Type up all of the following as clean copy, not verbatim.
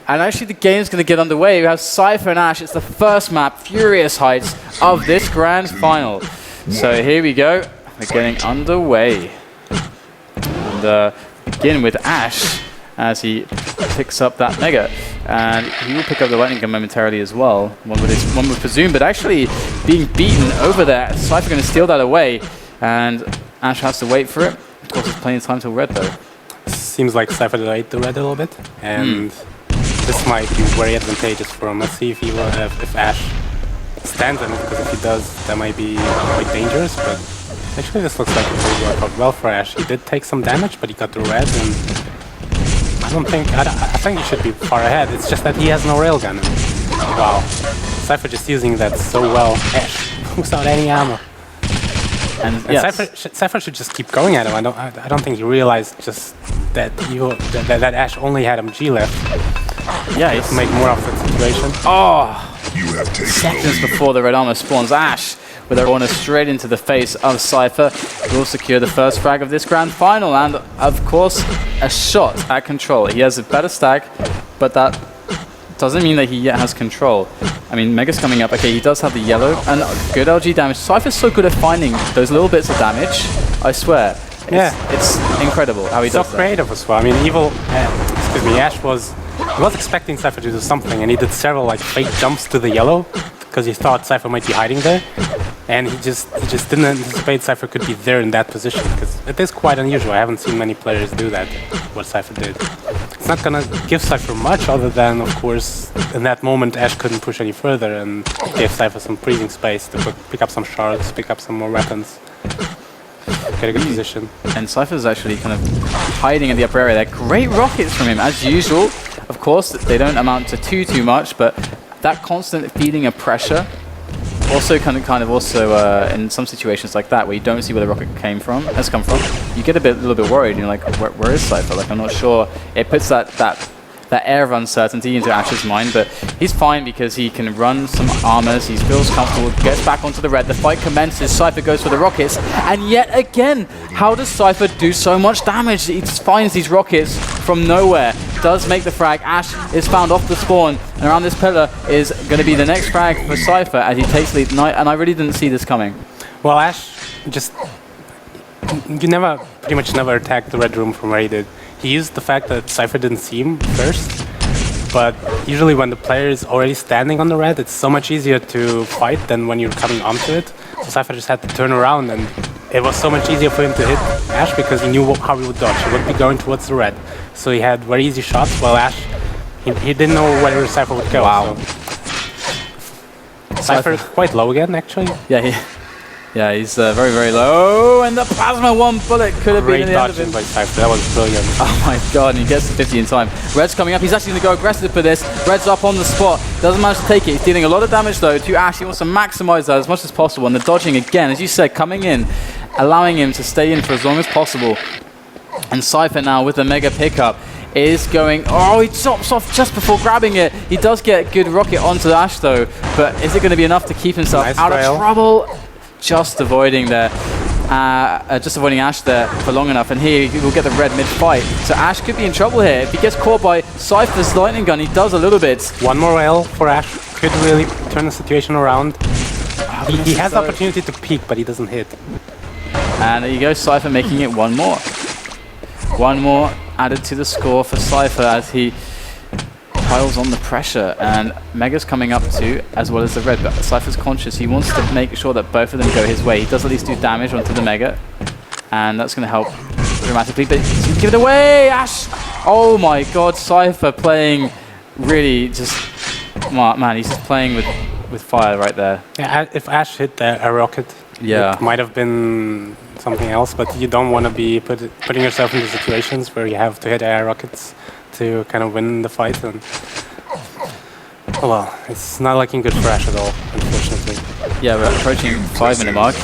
And actually the game's going to get underway. We have Cypher and Ash. It's the first map, Furious Heights, of this grand final. So here we go. We're getting underway. And begin with Ash as he picks up that Mega. And he will pick up the Lightning Gun momentarily as well, one would presume. But actually being beaten over there, Cypher going to steal that away. And Ash has to wait for it. Of course, there's plenty of time till red though. Seems like Cypher delayed the red a little bit. And this might be very advantageous for him. Let's see if Ash stands on it, because if he does, that might be quite dangerous. But actually, this looks like it will work out well for Ash. He did take some damage, but he got the red, and I think he should be far ahead. It's just that he has no railgun. Wow, Cypher just using that so well. Ash without any ammo. And yes. Cypher should just keep going at him. I don't think he realized just that that Ash only had MG left. Yeah, he's make more of the situation. Oh, seconds before the red armor spawns, Ash with a runner straight into the face of Cypher will secure the first frag of this grand final, and of course a shot at control. He has a better stack, but that doesn't mean that he yet has control. I mean, Mega's coming up. Okay, he does have the yellow and good LG damage. Cypher's so good at finding those little bits of damage. I swear. It's incredible how he does that. So creative as well. I mean, Ash was expecting Cypher to do something, and he did several like fake jumps to the yellow because he thought Cypher might be hiding there, and he just didn't anticipate Cypher could be there in that position, because it is quite unusual. I haven't seen many players do that, what Cypher did. It's not gonna give Cypher much, other than, of course, in that moment Ash couldn't push any further and gave Cypher some breathing space to pick up some shards, pick up some more weapons. Get a good position. And Cypher's actually kind of hiding in the upper area there. Great rockets from him, as usual. Of course, they don't amount to too much, but that constant feeding of pressure also kind of also in some situations like that where you don't see where the rocket has come from, you get a little bit worried. You're like, where is Cypher? Like, I'm not sure. It puts that air of uncertainty into Ash's mind, but he's fine because he can run some armors. He feels comfortable, gets back onto the red. The fight commences. Cypher goes for the rockets, and yet again, how does Cypher do so much damage? He just finds these rockets from nowhere, does make the frag. Ash is found off the spawn, and around this pillar is going to be the next frag for Cypher as he takes lead. And I really didn't see this coming. Well, Ash just pretty much never attacked the red room from where he did. He used the fact that Cypher didn't see him first, but usually when the player is already standing on the red, it's so much easier to fight than when you're coming onto it. So Cypher just had to turn around, and it was so much easier for him to hit Ash because he knew how he would dodge. He would be going towards the red. So he had very easy shots, while Ash, he didn't know where Cypher would go. Wow. So. Cypher quite low again, actually. Yeah, he's very low, and the plasma one bullet could have been in the end of him. By Cypher. That was brilliant. Oh my god, and he gets to 50 in time. Red's coming up. He's actually going to go aggressive for this. Red's up on the spot. Doesn't manage to take it. He's dealing a lot of damage though to Ash. He wants to maximize that as much as possible, and the dodging again, as you said, coming in, allowing him to stay in for as long as possible. And Cypher now with the mega pickup is going, oh, he chops off just before grabbing it. He does get a good rocket onto Ash though, but is it going to be enough to keep himself out of trouble? Just avoiding Ash there for long enough, and here he will get the red mid-fight. So Ash could be in trouble here. If he gets caught by Cypher's lightning gun, he does a little bit. One more rail for Ash could really turn the situation around. He has the opportunity to peek, but he doesn't hit. And there you go, Cypher making it one more. One more added to the score for Cypher as he piles on the pressure, and Mega's coming up too, as well as the red, but Cypher's conscious. He wants to make sure that both of them go his way. He does at least do damage onto the Mega, and that's going to help dramatically, but he's going to give it away! Ash! Oh my god, Cypher playing really just... Man, he's just playing with fire right there. Yeah, if Ash hit a rocket, it might have been something else, but you don't want to be putting yourself into situations where you have to hit air rockets to kind of win the fight. And well, it's not looking good for Ash at all, unfortunately. Yeah, we're approaching 5-minute mark,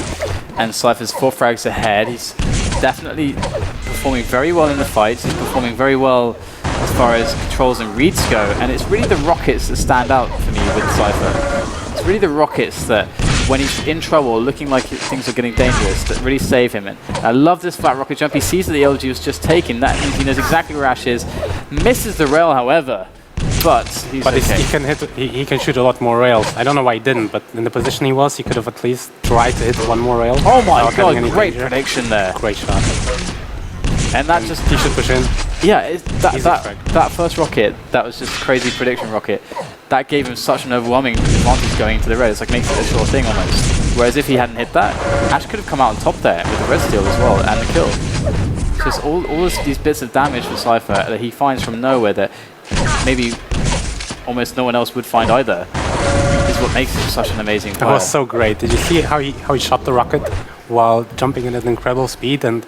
and Cypher's 4 frags ahead. He's definitely performing very well in the fights. He's performing very well as far as controls and reads go, and it's really the rockets that stand out for me with Cypher. It's really the rockets that, when he's in trouble, looking like things are getting dangerous, that really save him. And I love this flat rocket jump. He sees that the LG was just taken. That means he knows exactly where Ash is. Misses the rail, however. but he's But okay. he can hit. He can shoot a lot more rails. I don't know why he didn't, but in the position he was, he could have at least tried to hit one more rail. Oh my without god, having any great danger. prediction there. Great shot. And that just, He should push in. yeah, Easy frag. that first rocket, that was just crazy prediction rocket. That gave him such an overwhelming advantage going into the red. It's like makes it a sure thing almost. Whereas if he hadn't hit that, Ash could have come out on top there with the red steal as well and the kill. Just all these bits of damage for Cypher that he finds from nowhere that maybe almost no one else would find either is what makes him such an amazing player. That was so great. Did you see how he shot the rocket while jumping in at an incredible speed? And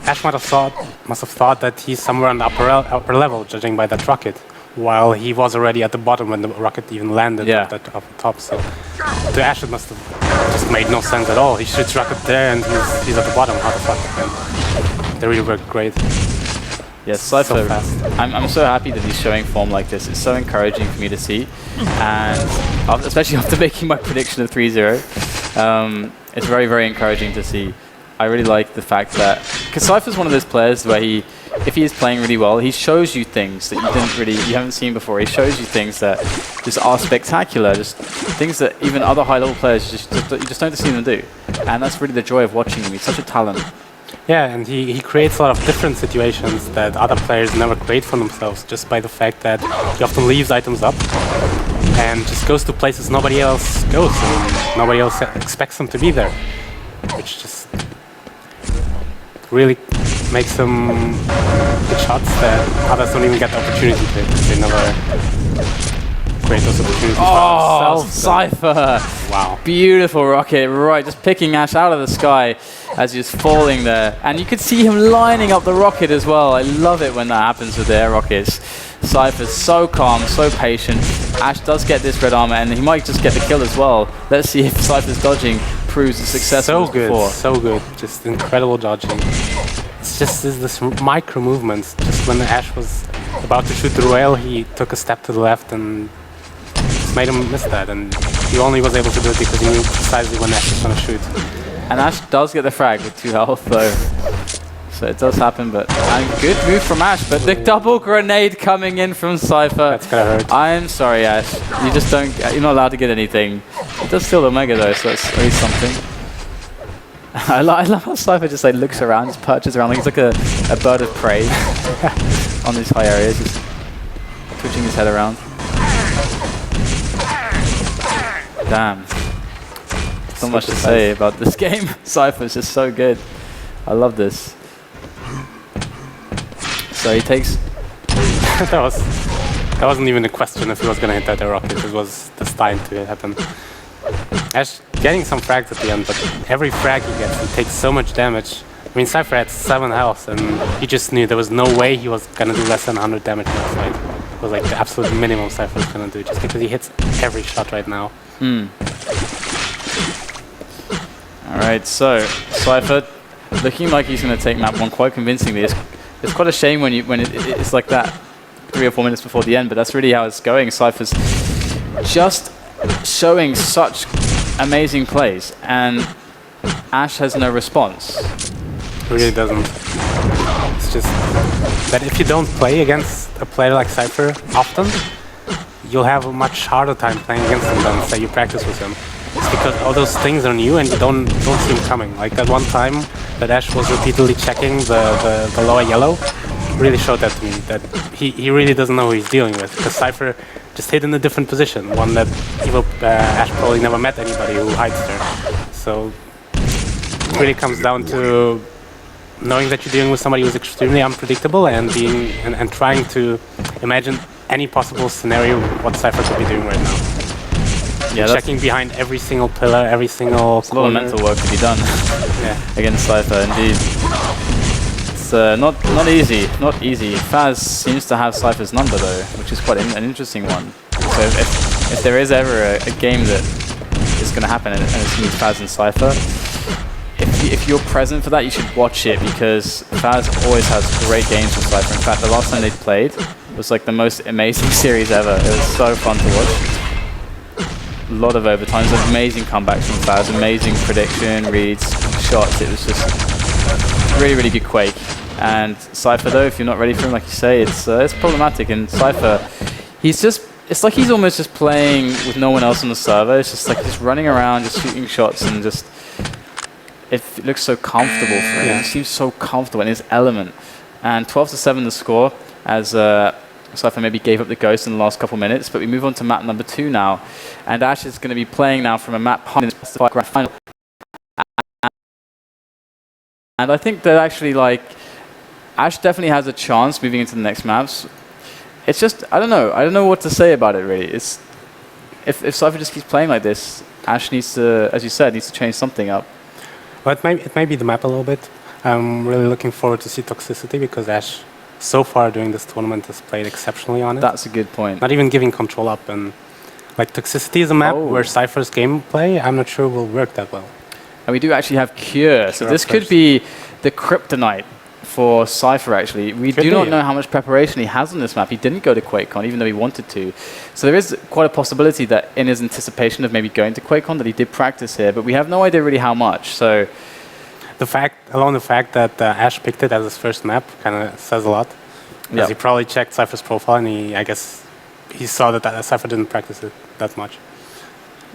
Ash must have thought that he's somewhere on the upper level, judging by that rocket, while he was already at the bottom when the rocket even landed up the top. So to Ash it must have just made no sense at all. He shoots rocket there and he's at the bottom. How the fuck? And they really worked great. Yes, Cypher, So fast. I'm so happy that he's showing form like this. It's so encouraging for me to see, and especially after making my prediction of 3-0, it's very, very encouraging to see. I really like the fact that, because Cypher's one of those players where if he is playing really well, he shows you things that you haven't seen before. He shows you things that just are spectacular, just things that even other high-level players you just don't see them do, and that's really the joy of watching him. He's such a talent. Yeah, and he creates a lot of different situations that other players never create for themselves, just by the fact that he often leaves items up and just goes to places nobody else goes and nobody else expects him to be there, which just really makes him good shots that others don't even get the opportunity to. They never create those opportunities for Oh, themselves. Cypher! Wow. Beautiful rocket, right, just picking Ash out of the sky as he's falling there. And you could see him lining up the rocket as well. I love it when that happens with the air rockets. Cypher's so calm, so patient. Ash does get this red armor and he might just get the kill as well. Let's see if Cypher's dodging proves as successful as before. So good. Just incredible dodging. It's just this micro movements. Just when Ash was about to shoot the rail, he took a step to the left and just made him miss that. And he only was able to do it because he knew precisely when Ash was going to shoot. And Ash does get the frag with 2 health though. So it does happen, but good move from Ash. But the double grenade coming in from Cypher. That's gonna hurt. I'm sorry, Ash. You just don't. You're not allowed to get anything. It does steal the Omega though, so that's at least something. I love how Cypher just like looks around, just perches around like he's like a bird of prey on these high areas, just twitching his head around. Damn. So much to say about this game. Cypher's just so good. I love this. So he takes. that wasn't even a question if he was gonna hit that rocket. It was destined to happen. Ash getting some frags at the end, but every frag he gets, he takes so much damage. I mean, Cypher had 7 health, and he just knew there was no way he was gonna do less than 100 damage in that fight. It was like the absolute minimum Cypher was gonna do, just because he hits every shot right now. Alright, so Cypher looking like he's going to take map 1 quite convincingly. It's quite a shame when it's like that 3 or 4 minutes before the end, but that's really how it's going. Cypher's just showing such amazing plays, and Ash has no response. It really doesn't. It's just that if you don't play against a player like Cypher often, you'll have a much harder time playing against him than say you practice with him. It's because all those things are new and you don't see him coming. Like that one time that Ash was repeatedly checking the lower yellow, really showed that to me, that he really doesn't know who he's dealing with, because Cypher just hid in a different position, one that Ash probably never met anybody who hides there. So it really comes down to knowing that you're dealing with somebody who's extremely unpredictable and trying to imagine any possible scenario what Cypher could be doing right now. Yeah, checking behind every single pillar, every single corner. A lot of mental work to be done against Cypher, indeed. It's not easy, not easy. Faz seems to have Cypher's number though, which is quite an interesting one. So if there is ever a game that is going to happen and it's going to be Faz and Cypher, if you're present for that, you should watch it, because Faz always has great games with Cypher. In fact, the last time they played was like the most amazing series ever. It was so fun to watch. A lot of overtimes, amazing comebacks from Faz, amazing prediction, reads, shots. It was just really, really good Quake. And Cypher though, if you're not ready for him, like you say, it's problematic. And Cypher, He's just, it's like he's almost just playing with no one else on the server. It's just like just running around, just shooting shots, and just, it looks so comfortable for him. He seems so comfortable in his element. And 12-7 the score, as Cypher maybe gave up the ghost in the last couple minutes, but we move on to map number 2 now. And Ash is going to be playing now from a map in the grand final. And I think that actually, like, Ash definitely has a chance moving into the next maps. It's just, I don't know what to say about it really. It's, if Cypher just keeps playing like this, Ash needs to, as you said, needs to change something up. Well, it may be the map a little bit. I'm really looking forward to see Toxicity because Ash, so far during this tournament, has played exceptionally on it. That's a good point. Not even giving control up. And like Toxicity is a map where Cypher's gameplay, I'm not sure will work that well. And we do actually have Cure. So this could be the kryptonite for Cypher, actually. We do not know how much preparation he has on this map. He didn't go to QuakeCon, even though he wanted to. So there is quite a possibility that in his anticipation of maybe going to QuakeCon, that he did practice here, but we have no idea really how much. So the fact that Ash picked it as his first map kind of says a lot. Because he probably checked Cypher's profile, and I guess he saw that Cypher didn't practice it that much.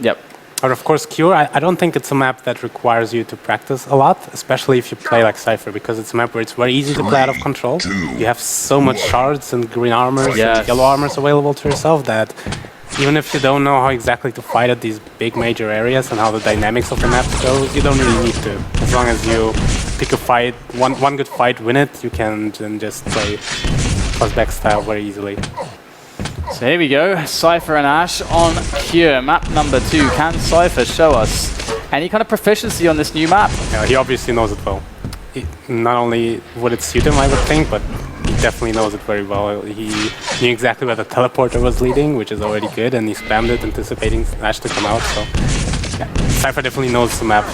Yep. But of course, Cure, I don't think it's a map that requires you to practice a lot, especially if you play like Cypher, because it's a map where it's very easy to play out of control. You have so much shards and green armors and yellow armors available to yourself that even if you don't know how exactly to fight at these big major areas and how the dynamics of the map goes, you don't really need to. As long as you pick a fight, one good fight, win it, you can then just play plus-back style very easily. So here we go, Cypher and Ash on Cure, map number 2. Can Cypher show us any kind of proficiency on this new map? Yeah, he obviously knows it well. Not only would it suit him, I would think, but he definitely knows it very well. He knew exactly where the teleporter was leading, which is already good, and he spammed it, anticipating Ash to come out. So yeah, Cypher definitely knows the map.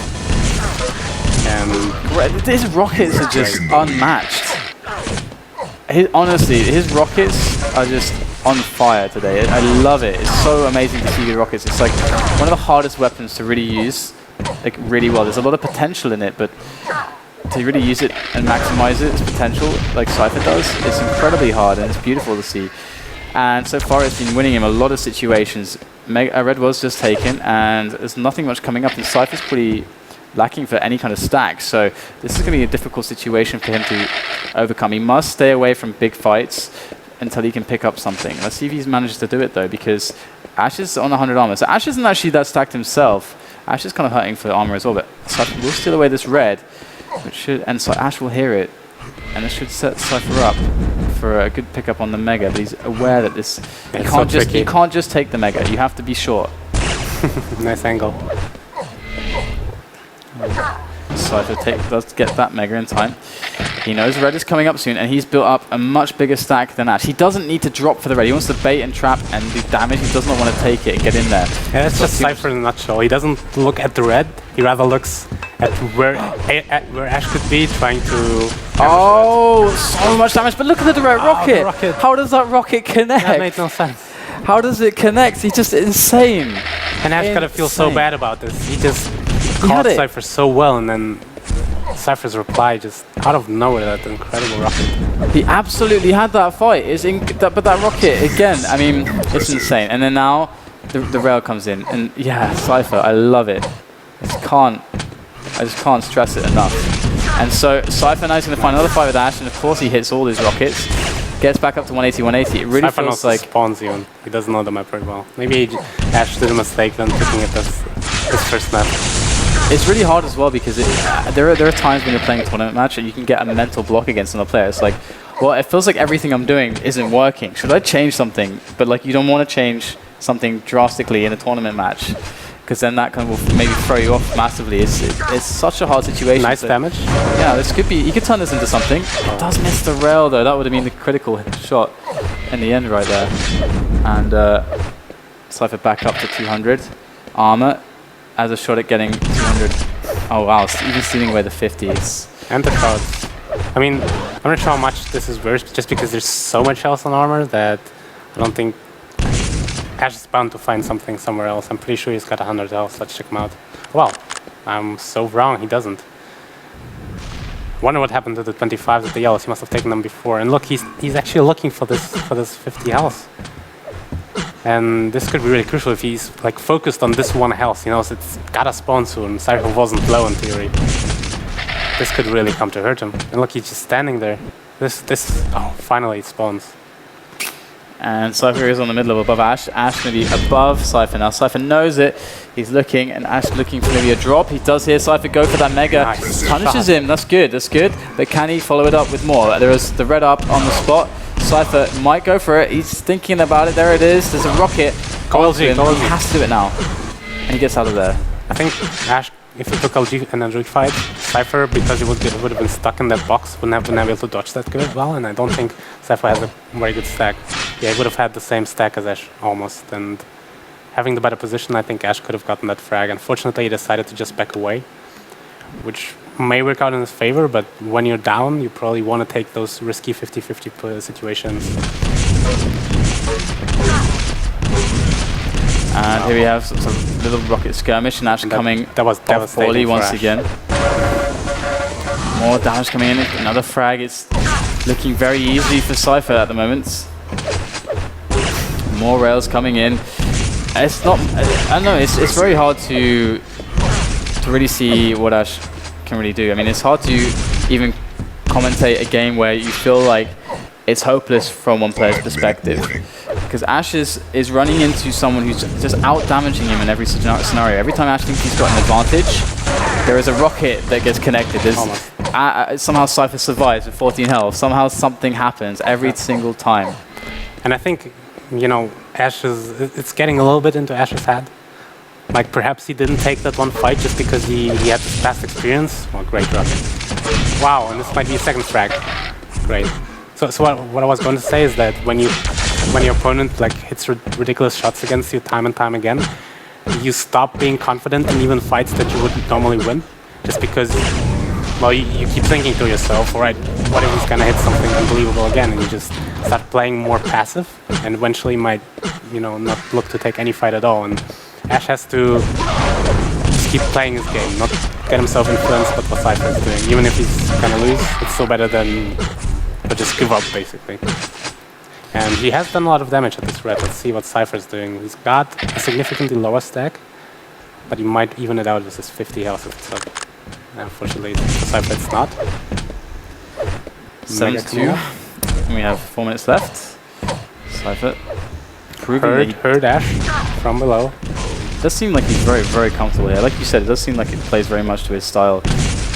And his rockets are just unmatched. Honestly, his rockets are just on fire today. I love it. It's so amazing to see the rockets. It's like one of the hardest weapons to really use, like really well. There's a lot of potential in it, but to really use it and maximize its potential, like Cypher does, it's incredibly hard and it's beautiful to see. And so far, it's been winning him a lot of situations. Red was just taken, and there's nothing much coming up. And Cypher's pretty lacking for any kind of stack. So this is going to be a difficult situation for him to overcome. He must stay away from big fights until he can pick up something. Let's see if he's managed to do it though, because Ash is on 100 armor. So Ash isn't actually that stacked himself. Ash is kind of hurting for armor as well, but Cypher will steal away this red, which should, and so Ash will hear it, and this should set Cypher up for a good pickup on the Mega, but he's aware that this, you can't just take the Mega, you have to be short. Nice angle. Cypher does get that Mega in time. He knows red is coming up soon, and he's built up a much bigger stack than Ash. He doesn't need to drop for the red. He wants to bait and trap and do damage. He does not want to take it and get in there. Yeah, that's just Cypher in a nutshell. He doesn't look at the red. He rather looks at where Ash could be, trying to... Oh, so much damage. But look at the red rocket. How does that rocket connect? That made no sense. How does it connect? He's just insane. And Ash gotta feel so bad about this. He just caught Cypher so well, and then Cypher's reply just out of nowhere, that incredible rocket. He absolutely had that fight. But that rocket, again, I mean, it's insane. And then now the rail comes in. And yeah, Cypher, I love it. I just can't stress it enough. And so Cypher now is going to find another fight with Ash, and of course he hits all his rockets. Gets back up to 180, 180. It really Cypher feels like... spawns even. He doesn't know the map very well. Maybe Ash did a mistake then picking it as his first map. It's really hard as well because there are times when you're playing a tournament match and you can get a mental block against another player. It's like, well, it feels like everything I'm doing isn't working. Should I change something? But like, you don't want to change something drastically in a tournament match, because then that kind of will maybe throw you off massively. It's such a hard situation. Nice damage. Yeah, this could be. You could turn this into something. It does miss the rail though. That would have been the critical shot in the end right there. And Cypher back up to 200 armor as a shot at getting 200. Oh wow, even stealing away the 50s. And the cards. I mean, I'm not sure how much this is worth, just because there's so much else on armor that I don't think Ash is bound to find something somewhere else. I'm pretty sure he's got 100 health. Let's check him out. Wow, I'm so wrong. He doesn't. Wonder what happened to the 25s at the yellows. He must have taken them before. And look, he's actually looking for this 50 health. And this could be really crucial if he's like focused on this one health. He knows it's gotta spawn soon. Cypher wasn't low in theory. This could really come to hurt him. And look, he's just standing there. Oh, finally it spawns. And Cypher is on the middle of above Ash. Ash going to be above Cypher now. Cypher knows it. He's looking, and Ash looking for maybe a drop. He does hear Cypher go for that Mega. Nice. Punishes him. That's good. That's good. But can he follow it up with more? There is the red up on the spot. Cypher might go for it. He's thinking about it. There it is. There's a rocket. He has to do it now. And he gets out of there. I think Ash, if he took LG in a Druid fight, Cypher, because he would have been stuck in that box, wouldn't have been able to dodge that good well, and I don't think Cypher has a very good stack. Yeah, he would have had the same stack as Ash, almost, and having the better position, I think Ash could have gotten that frag. Unfortunately, he decided to just back away, which may work out in his favor, but when you're down, you probably want to take those risky 50-50 situations. And here we have some little rocket skirmish, and Ash coming that was devastating once for Ash. again. More damage coming in, another frag. It's looking very easy for Cypher at the moment. More rails coming in. It's not, I don't know, it's very hard to really see what Ash can really do. I mean, it's hard to even commentate a game where you feel like it's hopeless from one player's perspective. Because Ash is running into someone who's just out-damaging him in every scenario. Every time Ash thinks he's got an advantage, there is a rocket that gets connected. Somehow Cypher survives with 14 health. Somehow something happens every single time. And I think, you know, it's getting a little bit into Ash's head. Like, perhaps he didn't take that one fight just because he had this past experience. Well, great rocket. Wow, and this might be a second frag. Great. So what I was going to say is that when your opponent like hits ridiculous shots against you time and time again, you stop being confident in even fights that you would normally win, just because, well, you keep thinking to yourself, all right, what if he's gonna hit something unbelievable again, and you just start playing more passive, and eventually might, you know, not look to take any fight at all. And Ash has to just keep playing his game, not get himself influenced by what Cypher is doing. Even if he's gonna lose, it's still better than just give up, basically. And he has done a lot of damage at this red. Let's see what Cypher's doing. He's got a significantly lower stack, but he might even it out with his 50 health if it's up. Unfortunately, for Cypher it's not. 7-2. And we have 4 minutes left. Cypher proving heard Ash from below. It does seem like he's very, very comfortable here. Like you said, it does seem like it plays very much to his style,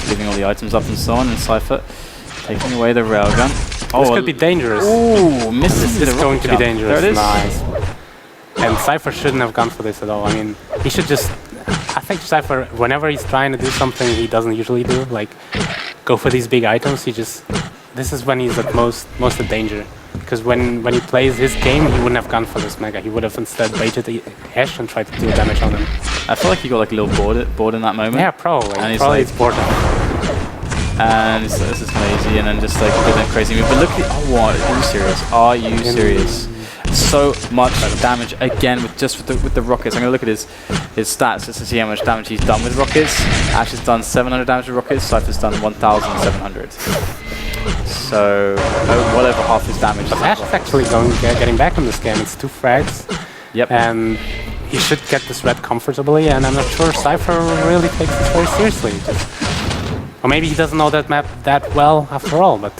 leaving all the items up and so on, and Cypher taking away the railgun. This could be dangerous. Ooh, misses. This is going to be dangerous. There it is. Nice. And Cypher shouldn't have gone for this at all. I mean, he should just... I think Cypher, whenever he's trying to do something he doesn't usually do, like go for these big items, he just... This is when he's at most in danger. Because when he plays his game, he wouldn't have gone for this Mega. He would have instead baited the Ash and tried to deal damage on him. I feel like he got like a little bored in that moment. Yeah, probably. And he's probably like, it's bored. And this is lazy, and then just like did that crazy move. But look at, oh, what? Are you serious? Are you serious? So much damage again with the rockets. I'm gonna look at his stats just to see how much damage he's done with rockets. Ash has done 700 damage with rockets. Cypher's done 1,700. So well over half his damage. But Ash is actually getting back in this game. It's 2 frags. Yep. And he should get this red comfortably. And I'm not sure Cypher really takes this very seriously. Or maybe he doesn't know that map that well after all, but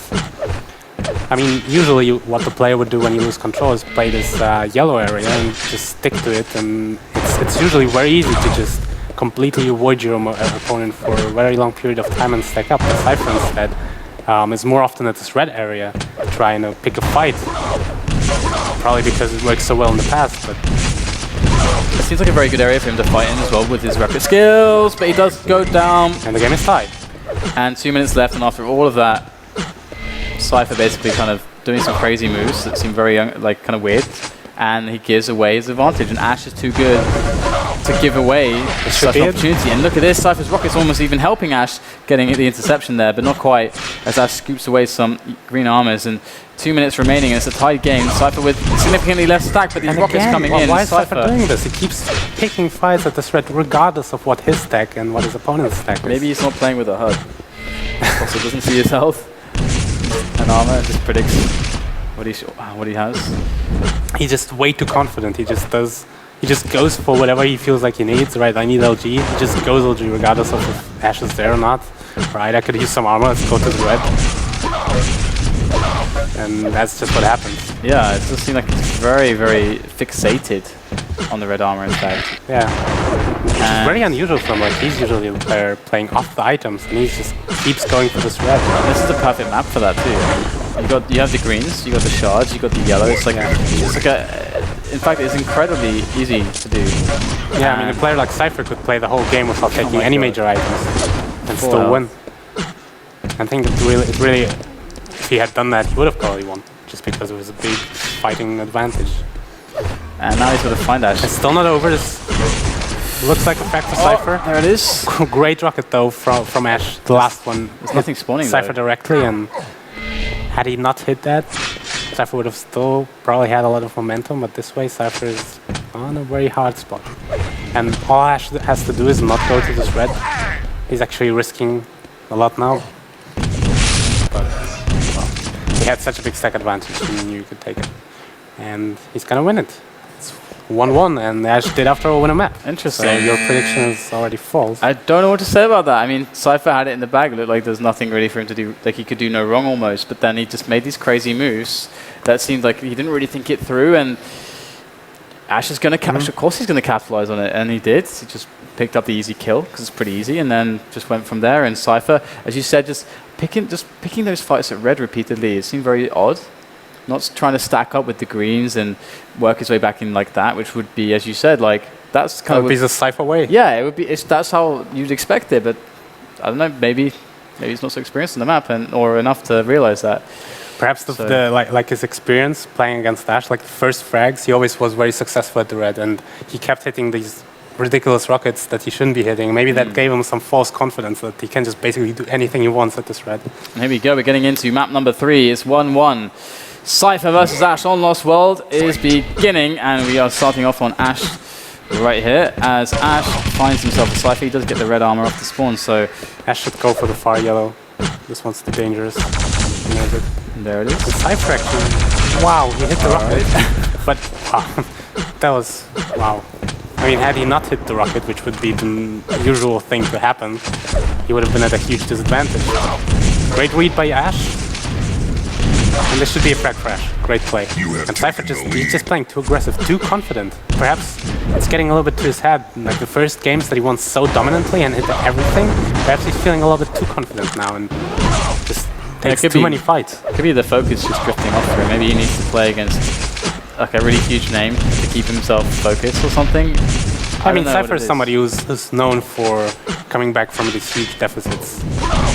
I mean, usually what the player would do when you lose control is play this yellow area and just stick to it, and it's usually very easy to just completely avoid your opponent for a very long period of time and stack up. But Cypher instead is more often at this red area trying to pick a fight, probably because it works so well in the past, but it seems like a very good area for him to fight in as well with his rocket skills, but he does go down. And the game is tied. And 2 minutes left, and after all of that, Cypher basically kind of doing some crazy moves that seem very like kind of weird, and he gives away his advantage. And Ash is too good to give away such an opportunity. And look at this, Cypher's rocket's almost even helping Ash getting the interception there, but not quite, as Ash scoops away some green armors. And 2 minutes remaining, and it's a tied game. Cypher with significantly less stack, but these and rockets again, coming in. Why is Cypher doing this? He keeps picking fights at this red, regardless of what his stack and what his opponent's stack is. Maybe he's not playing with a HUD. Also doesn't see his health and armor, just predicts what he has. He's just way too confident. He just goes for whatever he feels like he needs. Right, I need LG. He just goes LG regardless of if Ash is there or not. Right, I could use some armor. Let's go to the red. And that's just what happens. Yeah, it does seem like it's very, very fixated on the red armor, in fact. Yeah. It's very unusual for him. Like, he's usually the player playing off the items, and he just keeps going for this red. This is the perfect map for that too. You have the greens, you got the shards, you got the yellow. It's like in fact, it's incredibly easy to do. Yeah, I mean, a player like Cypher could play the whole game without taking any major items and still win. I think it really, if he had done that, he would have probably won, just because it was a big fighting advantage. And now he's going to find Ash. It's still not over. This looks like a fact for Cypher. There it is. Great rocket though from Ash. The last one. There's nothing spawning Cypher though. Directly, and had he not hit that, Cypher would have still probably had a lot of momentum. But this way, Cypher is on a very hard spot, and all Ash has to do is not go to this red. He's actually risking a lot now. But well, he had such a big stack advantage, he knew he could take it, and he's gonna win it. 1-1, and Ash did after all win a map. Interesting. So your prediction is already false. I don't know what to say about that. I mean, Cypher had it in the bag. It looked like there's nothing really for him to do. Like he could do no wrong almost. But then he just made these crazy moves that seemed like he didn't really think it through. And Ash is going to of course he's going to capitalize on it, and he did. He just picked up the easy kill because it's pretty easy, and then just went from there. And Cypher, as you said, just picking those fights at red repeatedly. It seemed very odd. Not trying to stack up with the greens and work his way back in like that, which would be, as you said, like that's kind of be the Cypher way. Yeah, it would be. That's how you'd expect it, but I don't know. Maybe he's not so experienced in the map or enough to realize that. Perhaps like his experience playing against Ash, like the first frags, he always was very successful at the red, and he kept hitting these ridiculous rockets that he shouldn't be hitting. Maybe that gave him some false confidence that he can just basically do anything he wants at this red. And here we go. We're getting into map number 3. It's 1-1. Cypher versus Ash on Lost World is beginning, and we are starting off on Ash right here as Ash finds himself a Cypher. He does get the red armor off the spawn, so Ash should go for the far yellow. This one's too dangerous. And there it is. The Cypher actually, wow, he hit the rocket. But wow, that was, wow. I mean, had he not hit the rocket, which would be the usual thing to happen, he would have been at a huge disadvantage. Great read by Ash. And this should be a frag for Ash. Great play. And Cypher he's just playing too aggressive, too confident. Perhaps it's getting a little bit to his head. Like the first games that he won so dominantly and hit everything, perhaps he's feeling a little bit too confident now and just takes too many fights. Could be the focus just drifting off for him. Maybe he needs to play against like a really huge name to keep himself focused or something. I mean, Cypher is somebody who's known for coming back from these huge deficits.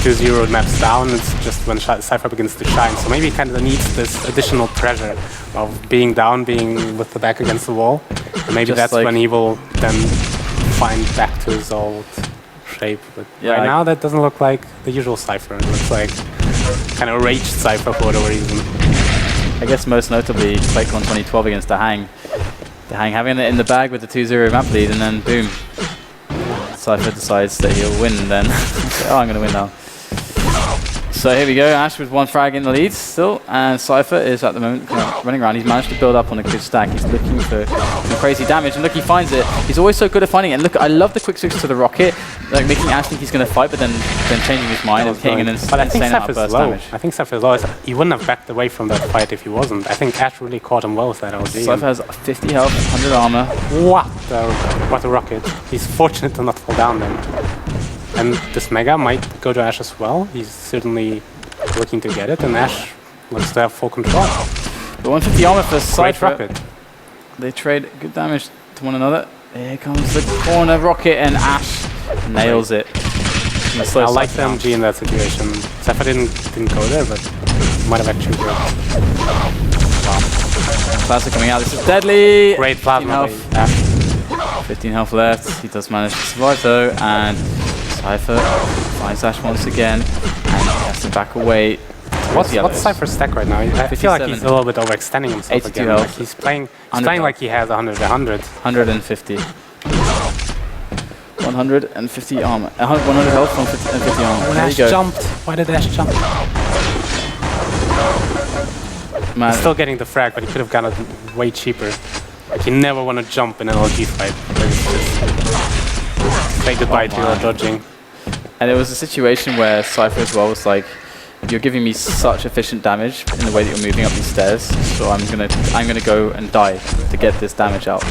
2-0 maps down, it's just when Cypher begins to shine. So maybe he kind of needs this additional pressure of being down, being with the back against the wall. And maybe just that's like when he will then find back to his old shape. But yeah, right now, that doesn't look like the usual Cypher. It looks like kind of a raged Cypher for whatever reason. I guess most notably, QuakeCon 2012 against the Hang. The Hang having it in the bag with the 2-0 map lead, and then boom, Cypher decides that he'll win then. Oh, I'm going to win now. So here we go, Ash with 1 frag in the lead still, and Cypher is at the moment running around. He's managed to build up on a good stack. He's looking for some crazy damage, and look, he finds it. He's always so good at finding it. And look, I love the quick switch to the rocket, like making Ash think he's going to fight, but then changing his mind and hitting an insane amount of burst damage. I think Cypher is low. He wouldn't have backed away from that fight if he wasn't. I think Ash really caught him well with that LG. Cypher has 50 health, 100 armor. What a rocket. He's fortunate to not fall down then. And this Mega might go to Ash as well. He's certainly looking to get it, and Ash looks to have full control. The 150 armor for Cypher. Rocket. They trade good damage to one another. Here comes the corner rocket, and Ash nails it. I like the MG in that situation. Cypher didn't go there, but might have actually worked. Wow. Classic coming out. This is deadly. Great plasma. 15 health left. He does manage to survive though, and Cypher finds Ash once again, and he has to back away. What's Cypher's stack right now? I feel like he's a little bit overextending himself again. Health. Like he's playing like he has 100. 150. 150 armor. 100 health, 150 armor. When Ash jumped. Why did Ash jump? Man. He's still getting the frag, but he could have gotten it way cheaper. Like, you never want to jump in an LG fight. Just say goodbye to your dodging. And it was a situation where Cypher as well was like, you're giving me such efficient damage in the way that you're moving up these stairs, so I'm gonna go and die to get this damage out.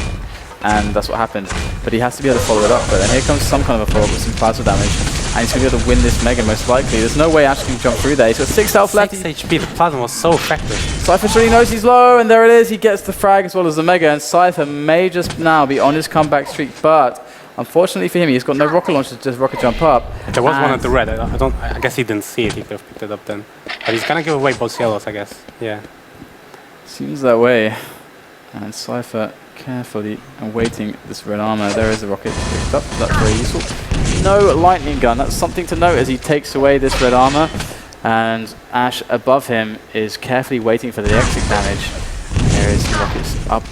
And that's what happened. But he has to be able to follow it up. But then here comes some kind of a follow-up with some plasma damage, and he's gonna be able to win this Mega most likely. There's no way Ash can jump through there. He's got 6 health left. 6 HP, the plasma was so effective. Cypher really knows he's low, and there it is. He gets the frag as well as the Mega, and Cypher may just now be on his comeback streak, but unfortunately for him, he's got no rocket launcher to just rocket jump up. There was one at the red. I guess he didn't see it. He could have picked it up then. But he's gonna give away both yellows, I guess. Yeah. Seems that way. And Cypher carefully awaiting this red armor. There is a rocket picked up. That's very useful. No lightning gun. That's something to note as he takes away this red armor. And Ash above him is carefully waiting for the exit damage. There is the rockets up.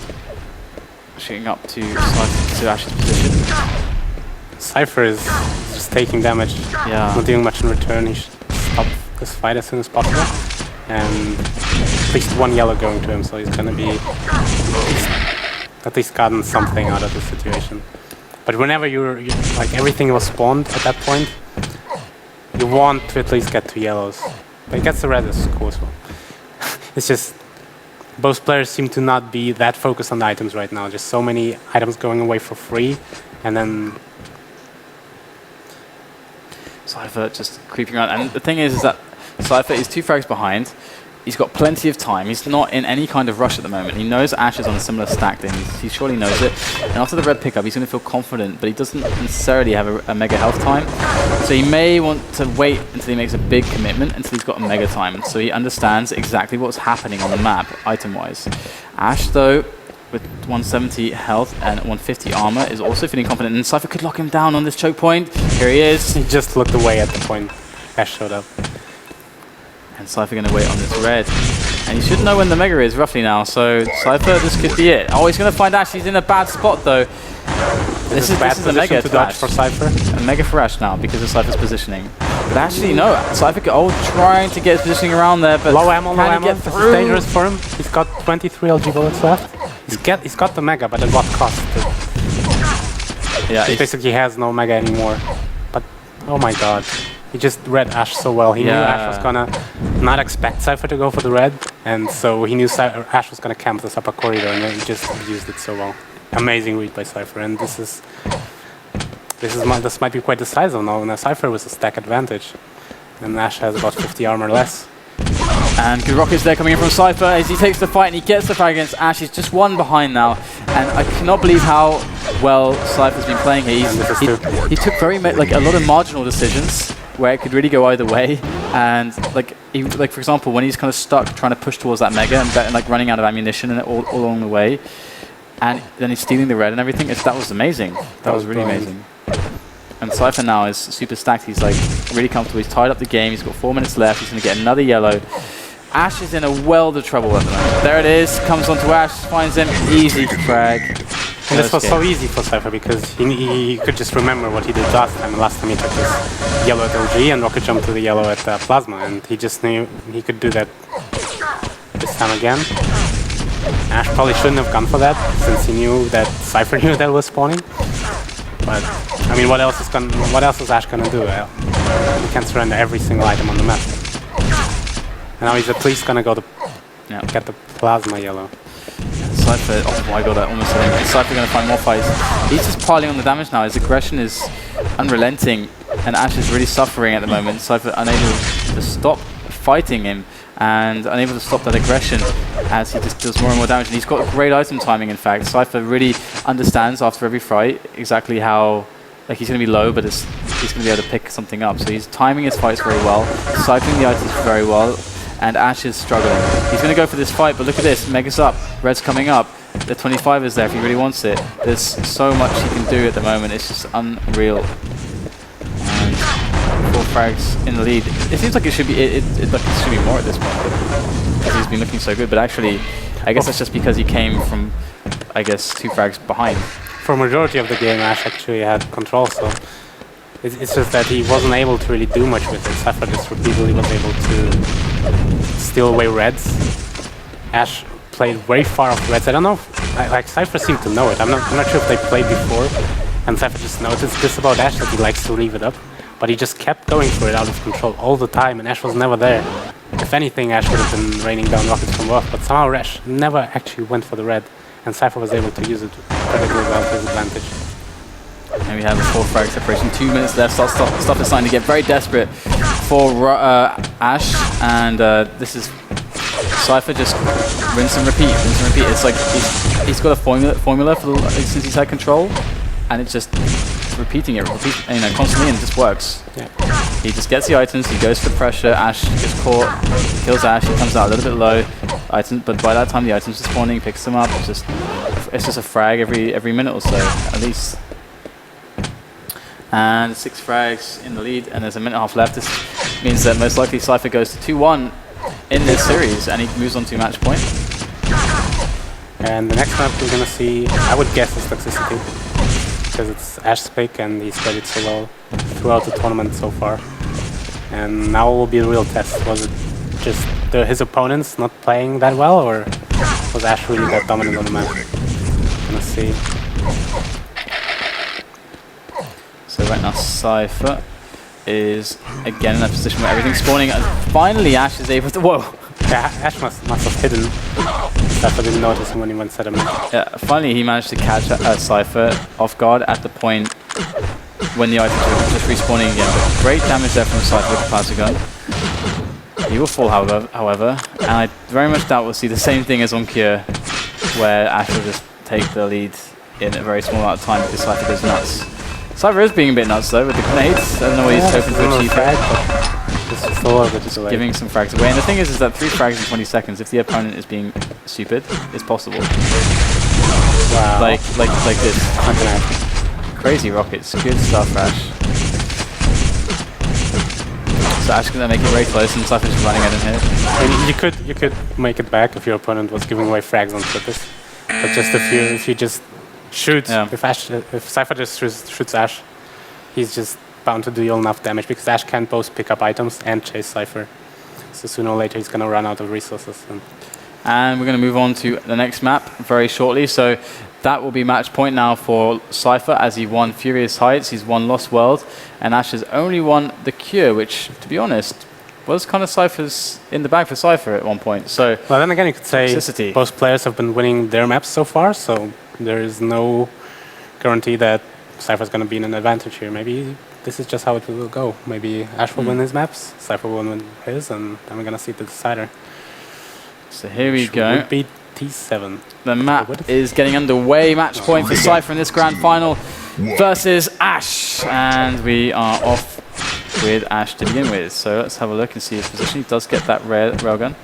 Shooting up to Cypher, to Ash's position. Cypher is just taking damage. Yeah. Not doing much in return. He should stop this fight as soon as possible. And at least one yellow going to him, so he's gonna be at least gotten something out of the situation. But whenever you're like everything was spawned at that point, you want to at least get 2 yellows. But he gets the red is cool as well. It's just both players seem to not be that focused on the items right now. Just so many items going away for free, and then Cypher just creeping around. And the thing is that Cypher is 2 frags behind. He's got plenty of time. He's not in any kind of rush at the moment. He knows Ash is on a similar stack to him. He surely knows it. And after the red pickup, he's going to feel confident, but he doesn't necessarily have a mega health time. So he may want to wait until he makes a big commitment, until he's got a mega time. So he understands exactly what's happening on the map, item-wise. Ash, though, with 170 health and 150 armor, is also feeling confident. And Cypher could lock him down on this choke point. Here he is. he just looked away at the point Ash showed up. And Cypher going to wait on this red. And he should know when the Mega is roughly now. So Cypher, this could be it. Oh, he's going to find Ash. He's in a bad spot though. This is a Mega to dodge for Cypher. A Mega for Ash now because of Cypher's positioning. But actually, no. Cypher trying to get his positioning around there, but low ammo. This is dangerous for him. He's got 23 LG bullets left. He's got the Mega, but at what cost? Yeah, he basically has no Mega anymore. But oh my god. He just read Ash so well. He knew Ash was gonna not expect Cypher to go for the red, and so he knew Ash was gonna camp this upper corridor, and then he just used it so well. Amazing read by Cypher, and this might be quite decisive now. Now Cypher was a stack advantage, and Ash has about 50 armor less. And good rockets there coming in from Cypher as he takes the fight and he gets the frag against Ash. He's just 1 behind now, and I cannot believe how well Cypher's been playing here. He took a lot of marginal decisions where it could really go either way, and like for example, when he's kind of stuck trying to push towards that Mega and like running out of ammunition and all along the way, and then he's stealing the red and everything. That was amazing. That was really amazing. And Cypher now is super stacked. He's like really comfortable. He's tied up the game. He's got 4 minutes left. He's going to get another yellow. Ash is in a world of trouble at the moment. There it is. Comes onto Ash. Finds him. Easy frag. And this was so easy for Cypher because he could just remember what he did last time. And last time he took his yellow at LG and rocket jump to the yellow at Plasma. And he just knew he could do that this time again. Ash probably shouldn't have gone for that since he knew that Cypher knew that was spawning. But I mean, what else is Ash gonna do? He can't surrender every single item on the map. And now he's at least gonna go to get the plasma yellow. Cypher, oh my god, I almost said him. Cypher gonna find more fights. He's just piling on the damage now. His aggression is unrelenting, and Ash is really suffering at the moment. Cypher unable to stop fighting him and unable to stop that aggression as he just does more and more damage. And he's got great item timing, in fact. Cypher really understands after every fight exactly how, like, he's going to be low, but he's going to be able to pick something up. So he's timing his fights very well, cycling the items very well, and Ash is struggling. He's going to go for this fight, but look at this. Mega's up, red's coming up. The 25 is there if he really wants it. There's so much he can do at the moment. It's just unreal. And 4 frags in the lead. It seems like it should be it should be more at this point, because he's been looking so good. But actually, I guess that's just because he came from, I guess, 2 frags behind. For majority of the game, Ash actually had control, so it's just that he wasn't able to really do much with it. Cypher just repeatedly was able to steal away reds, Ash played very far off the red side. I don't know if, like Cypher seemed to know it. I'm not sure if they played before, and Cypher just noticed this about Ash, that he likes to leave it up. But he just kept going for it out of control all the time, and Ash was never there. If anything, Ash would have been raining down rockets from above, but somehow Ash never actually went for the red, and Cypher was able to use it incredibly well to his advantage. And we have a 4 frag separation, 2 minutes left. Stuff is starting to get very desperate for Ash, and this is Cypher just rinse and repeat, rinse and repeat. It's like he's got a formula for since he's had control, and it's just repeating it, constantly, and it just works. Yeah. He just gets the items, he goes for pressure, Ash gets caught, kills Ash, he comes out a little bit low, but by that time the items are spawning, picks them up, it's just a frag every minute or so, at least. And 6 frags in the lead, and there's a minute and a half left. This means that most likely Cypher goes to 2-1 in this series, and he moves on to match point. And the next map we're gonna see, I would guess, is Toxicity, because it's Ash's pick and he's played it so well throughout the tournament so far. And now will be the real test. Was it just his opponents not playing that well, or was Ash really that dominant on the map? Gonna see. So right now Cypher is again in that position where everything's spawning, and finally Ash is able to, whoa! Yeah, Ash must have hidden. Cypher didn't notice him when he went set him. Yeah, finally he managed to catch Cypher off guard at the point when the items were just respawning again. But great damage there from Cypher with the plasma gun. He will fall, however, and I very much doubt we'll see the same thing as on Cure, where Ash will just take the lead in a very small amount of time because Cypher goes nuts. Cypher is being a bit nuts though with the grenades. I don't know what he's hoping to achieve there. Just giving some frags away. And the thing is that 3 frags in 20 seconds, if the opponent is being stupid, is possible. Wow. Like this. Crazy rockets. Good stuff, Ash. So Ash is going to make it very close, and Cypher's just running at him here. I mean, you could make it back if your opponent was giving away frags on purpose. But just if you just shoot, if Cypher just shoots Ash, he's just bound to deal enough damage, because Ash can both pick up items and chase Cypher. So sooner or later he's going to run out of resources. And we're going to move on to the next map very shortly. So that will be match point now for Cypher, as he won Furious Heights, he's won Lost World, and Ash has only won the Cure, which, to be honest, was kind of Cypher's in the bag for Cypher at one point. So, well, then again, you could say Toxicity. Both players have been winning their maps so far, so there is no guarantee that Cypher's going to be in an advantage here. Maybe this is just how it will go. Maybe Ash will win his maps, Cypher will win his, and then we're going to see the decider. So here we go. Would be T7. The map is getting underway. Match point for Cypher in this grand final versus Ash. And we are off with Ash to begin with. So let's have a look and see his position. He does get that railgun.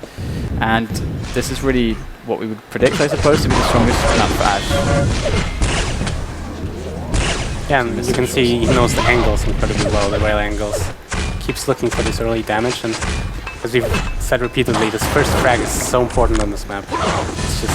And this is really what we would predict, I suppose, to be the strongest map for Ash. Yeah, and you can see he knows the angles incredibly well, the rail angles. Keeps looking for this early damage, and as we've said repeatedly, this first frag is so important on this map. It's just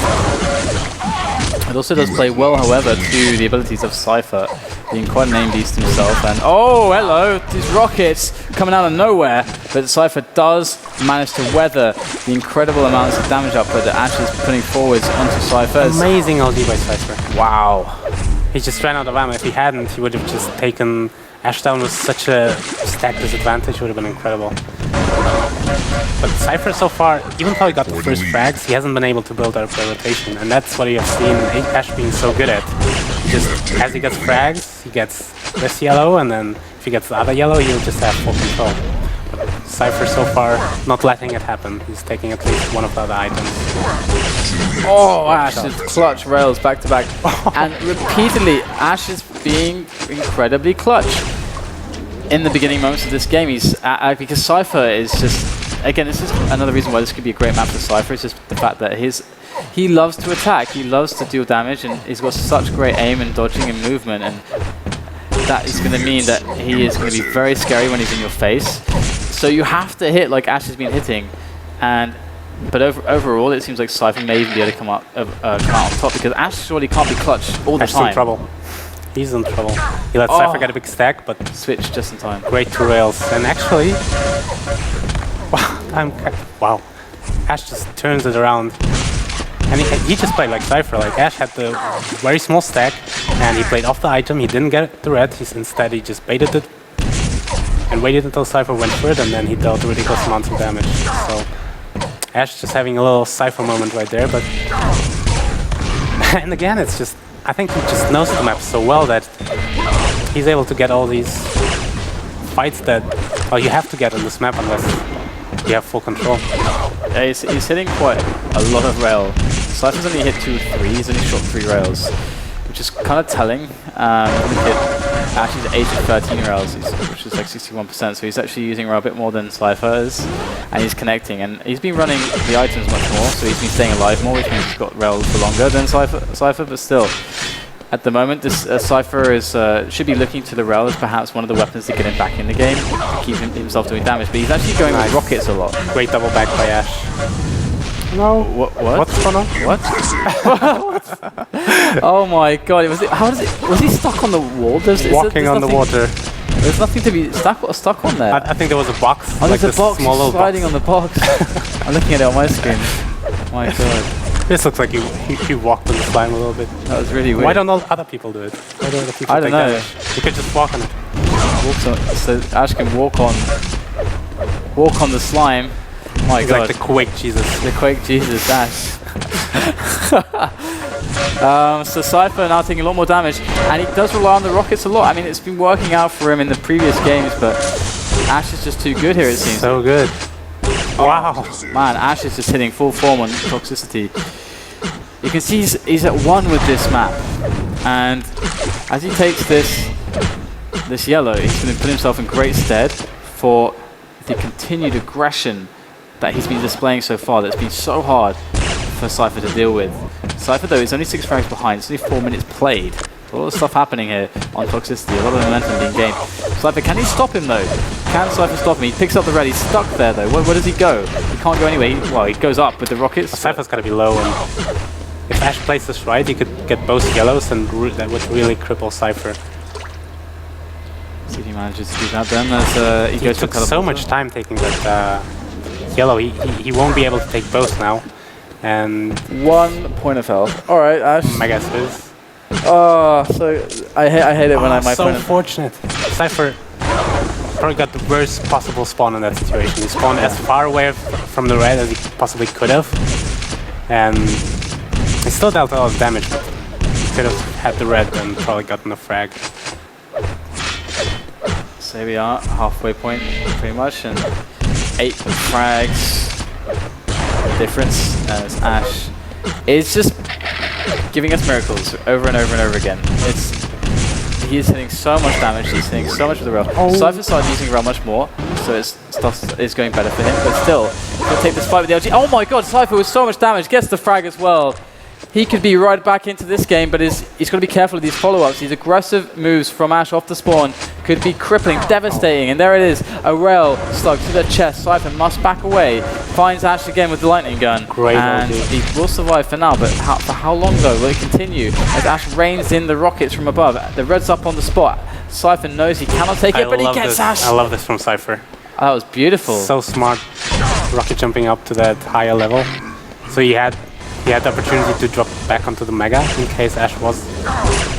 it also does play well, however, to the abilities of Cypher, being quite an aim beast himself. And oh, hello, these rockets coming out of nowhere. But Cypher does manage to weather the incredible amounts of damage output that Ash is putting forwards onto Cypher. Amazing LD by Cypher. Wow. He just ran out of ammo. If he hadn't, he would have just taken Ash down with such a stack disadvantage. It would have been incredible. But Cypher so far, even though he got the first frags, he hasn't been able to build up the rotation, and that's what you have seen Ash being so good at. Just as he gets frags, he gets this yellow, and then if he gets the other yellow, he'll just have full control. But Cypher so far not letting it happen. He's taking at least one of the other items. Oh, Ash is clutch rails back to back, and repeatedly Ash is being incredibly clutch in the beginning moments of this game. He's because Cypher is just, again, this is another reason why this could be a great map for Cypher. It's just the fact that he loves to attack, he loves to deal damage, and he's got such great aim and dodging and movement, and that is going to mean that he is going to be very scary when he's in your face. So you have to hit like Ash has been hitting, but overall it seems like Cypher may even be able to come out on top, because Ash surely can't be clutch all the time. Ash's in trouble. He's in trouble. He let Cypher get a big stack, but switch just in time. Great 2 rails, and actually, wow, Ash just turns it around. And he just played like Cypher. Like Ash had the very small stack, and he played off the item. He didn't get the red. Instead, he just baited it and waited until Cypher went for it, and then he dealt ridiculous amounts of damage. So Ash just having a little Cypher moment right there. But and again, it's just, I think he just knows the map so well that he's able to get all these fights that you have to get on this map unless you have full control. Yeah, he's hitting quite a lot of rail. Cypher's only hit 2 or 3, he's only shot 3 rails, which is kind of telling. Ash's 8 of 13 rails, which is like 61%, so he's actually using rail a bit more than Cypher is, and he's connecting, and he's been running the items much more, so he's been staying alive more, which means he's got rail for longer than Cypher, but still. At the moment, this Cypher is should be looking to the rail as perhaps one of the weapons to get him back in the game, to keep himself doing damage. But he's actually going with rockets a lot. Great double back by Ash. No. What? What's going on? What? Oh my god! Was he stuck on the wall? Walking on the water. There's nothing to be stuck on there. I think there was a box. Oh, like there's a box. Small He's sliding on the box. I'm looking at it on my screen. My god. This looks like you walked on the slime a little bit. That was really weird. Why don't all other people do it? Why don't other people I don't know. You could just walk on it. So Ash can walk on the slime. My He's god. like the Quake Jesus. The Quake Jesus, Ash. So Cypher now taking a lot more damage, and he does rely on the rockets a lot. I mean, it's been working out for him in the previous games, but Ash is just too good here, it seems. So good. Wow. Man, Ash is just hitting full form on Toxicity. You can see he's at 1 with this map, and as he takes this yellow, he's going to put himself in great stead for the continued aggression that he's been displaying so far. That's been so hard for Cypher to deal with. Cypher, though, is only 6 frames behind. It's only 4 minutes played. A lot of stuff happening here on Toxicity. A lot of momentum being gained. Cypher, can he stop him though? Can Cypher stop him? He picks up the red. He's stuck there though. Where does he go? He can't go anywhere. He goes up with the rockets. Cypher's got to be low, and if Ash plays this right, he could get both yellows, and that would really cripple Cypher. See if he manages to do that then. As he goes took for so much time taking that yellow. He won't be able to take both now. And 1 point of health. All right, Ash. my guess is. Oh, so I hate it when my so opponent. fortunate. Cypher probably got the worst possible spawn in that situation. He spawned as far away from the red as he possibly could have, and he still dealt a lot of damage, but he could have had the red and probably gotten a frag. So here we are, halfway point pretty much, and 8 frags difference as Ash is just giving us miracles over and over and over again. He is hitting so much damage, he's hitting so much with the rail. Cypher started using rail much more, so stuff is going better for him, but still, he'll take this fight with the LG. Oh my god, Cypher with so much damage, gets the frag as well. He could be right back into this game, but he's got to be careful of these follow-ups. These aggressive moves from Ash off the spawn could be crippling, devastating, and there it is. A rail stuck to the chest. Cypher must back away. Finds Ash again with the lightning gun. Great and he will survive for now, but for how long though will it continue? As Ash rains in the rockets from above. The red's up on the spot. Cypher knows he cannot take it, but he gets Ash. I love this from Cypher. Oh, that was beautiful. So smart. Rocket jumping up to that higher level. So he had the opportunity to drop back onto the Mega in case Ash was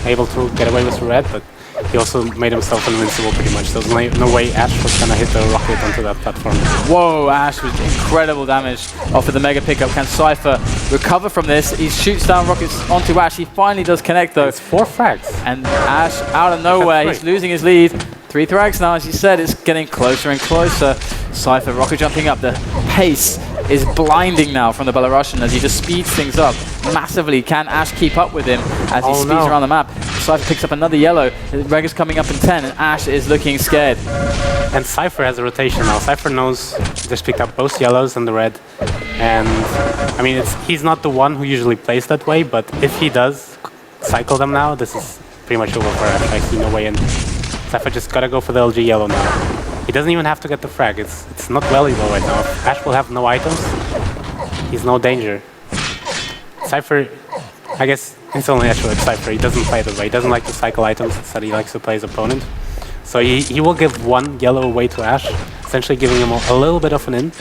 able to get away with the red, but he also made himself invincible pretty much. There was no way Ash was gonna hit the rocket onto that platform. Whoa, Ash with incredible damage off of the Mega pickup. Can Cypher recover from this? He shoots down rockets onto Ash. He finally does connect though. It's 4 frags. And Ash, out of nowhere, he's losing his lead. 3 frags now, as you said, it's getting closer and closer. Cypher rocket jumping up. The pace is blinding now from the Belarusian as he just speeds things up massively. Can Ash keep up with him as he speeds around the map? Cypher picks up another yellow. Reg is coming up in 10 and Ash is looking scared. And Cypher has a rotation now. Cypher knows just picked up both yellows and the red. And I mean, he's not the one who usually plays that way, but if he does cycle them now, this is pretty much over for Ash. I see no way in. Cypher just gotta go for the LG yellow now. He doesn't even have to get the frag. It's not valuable right now. If Ash will have no items, he's no danger. Cypher, I guess it's only natural with Cypher. He doesn't play that way. He doesn't like to cycle items, instead he likes to play his opponent. So he will give 1 yellow away to Ash, essentially giving him a little bit of an in.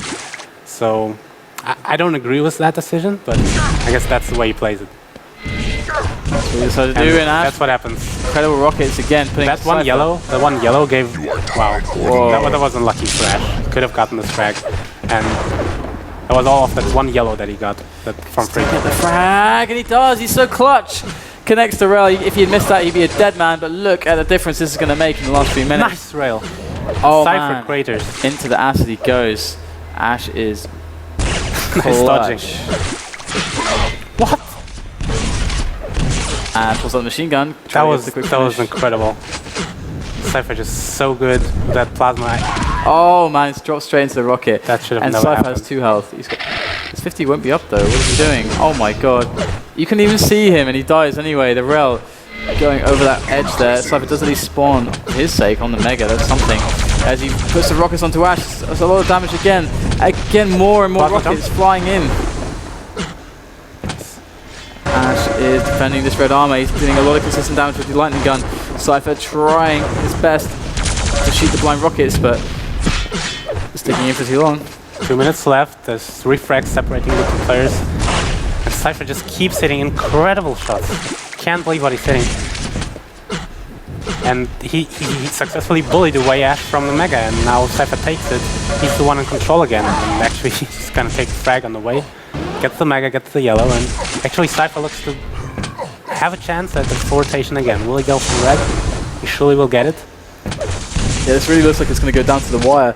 So I don't agree with that decision, but I guess that's the way he plays it. That's what he decided to do, and that's what happens. Incredible rockets again. That one yellow, the one yellow gave, wow, that was unlucky for Ash. Could have gotten this frag, and that was all of that one yellow that he got from free. Get the frag, and he does. He's so clutch. Connects the rail. If he had missed that, he'd be a dead man. But look at the difference this is going to make in the last few minutes. Nice rail. Oh Cypher man. craters. Into the acid he goes. Ash is Nice dodging. What? And pulls out the machine gun. That was incredible. Cypher just so good with that plasma. Oh man, it's dropped straight into the rocket. That should have and never Cypher happened. has 2 health. His 50 won't be up though. What is he doing? Oh my god. You can even see him and he dies anyway. The rail going over that edge there. Cypher does at least spawn for his sake on the Mega. That's something. As he puts the rockets onto Ash, there's a lot of damage again. Again, more and more rockets flying in. Ash is defending this red armor. He's doing a lot of consistent damage with the lightning gun. Cypher trying his best to shoot the blind rockets, but it's taking in for too long. 2 minutes left. There's 3 frags separating the 2 players. And Cypher just keeps hitting incredible shots. Can't believe what he's hitting. And he successfully bullied away Ash from the Mega, and now Cypher takes it. He's the one in control again, and actually he's gonna take the frag on the way. Gets the Mega, gets the yellow, and actually Cypher looks to have a chance at the rotation again. Will he go for red? He surely will get it. Yeah, this really looks like it's going to go down to the wire.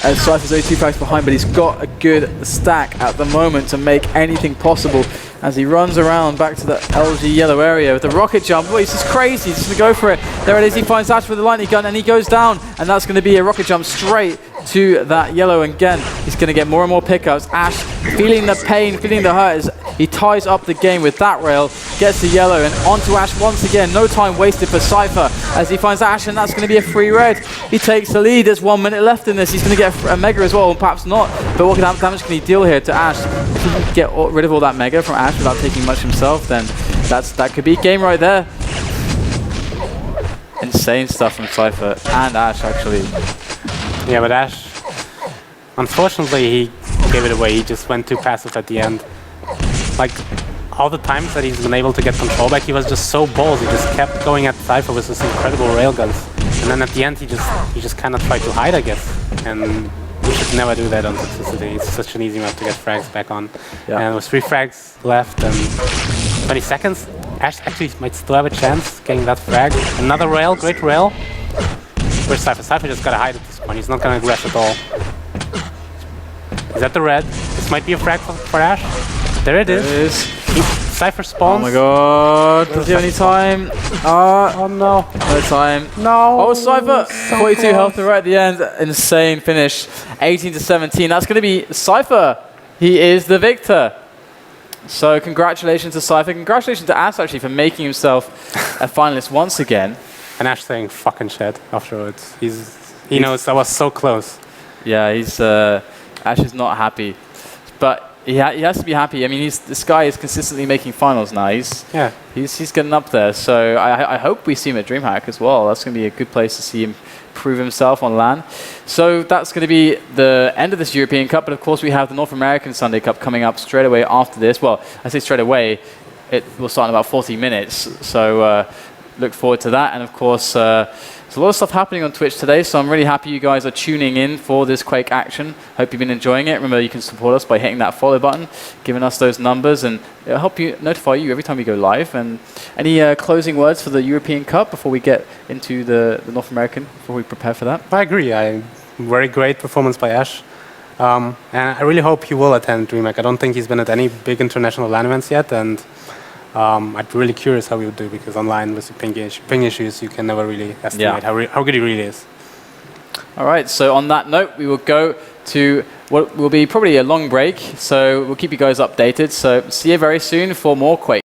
As Cypher's only 2 frags behind, but he's got a good stack at the moment to make anything possible as he runs around back to the LG yellow area with the rocket jump. Oh, he's just crazy. He's just going to go for it. There it is. He finds Ash with the lightning gun and he goes down, and that's going to be a rocket jump straight to that yellow. And again, he's going to get more and more pickups. Ash feeling the pain, feeling the hurt as he ties up the game with that rail, gets the yellow, and onto Ash once again. No time wasted for Cypher as he finds Ash, and that's going to be a free red. He takes the lead. There's 1 minute left in this. He's going to get a Mega as well, or perhaps not. But what kind of damage can he deal here to Ash? If he can get rid of all that Mega from Ash without taking much himself, then that could be a game right there. Insane stuff from Cypher and Ash, actually. Yeah, but Ash, unfortunately, he gave it away. He just went too passive at the end. Like, all the times that he's been able to get control back, he was just so bold. He just kept going at Cypher with his incredible railguns. And then at the end, he just kind of tried to hide, I guess. And you should never do that on Toxicity. It's such an easy map to get frags back on. Yeah. And with 3 frags left and 20 seconds, Ash actually might still have a chance getting that frag. Another rail, great rail. Where's Cypher? Cypher just gotta hide at this point. He's not gonna aggress at all. He's at the red. This might be a frag for Ash. There it is. Cypher spawns. Oh my god. Does he have any time? Oh no. No time. No. Oh, Cypher. So 42 close. health right at the end. Insane finish. 18-17. That's going to be Cypher. He is the victor. So congratulations to Cypher. Congratulations to Ash, actually, for making himself a finalist once again. And Ash saying fucking shit afterwards. He knows I was so close. Yeah, Ash is not happy. But he has to be happy. I mean, this guy is consistently making finals now. He's getting up there. So I hope we see him at DreamHack as well. That's going to be a good place to see him prove himself on LAN. So that's going to be the end of this European Cup. But of course, we have the North American Sunday Cup coming up straight away after this. Well, I say straight away. It will start in about 40 minutes. So look forward to that. And of course, there's a lot of stuff happening on Twitch today, so I'm really happy you guys are tuning in for this Quake action. Hope you've been enjoying it. Remember, you can support us by hitting that follow button, giving us those numbers, and it'll help you notify you every time we go live. And any closing words for the European Cup before we get into the North American, before we prepare for that? I agree. Very great performance by Ash. And I really hope he will attend DreamHack. I don't think he's been at any big international LAN events yet, and I'm really curious how he would do, because online with the ping issues, you can never really estimate how good he really is. All right, so on that note, we will go to what will be probably a long break, so we'll keep you guys updated. So see you very soon for more Quake.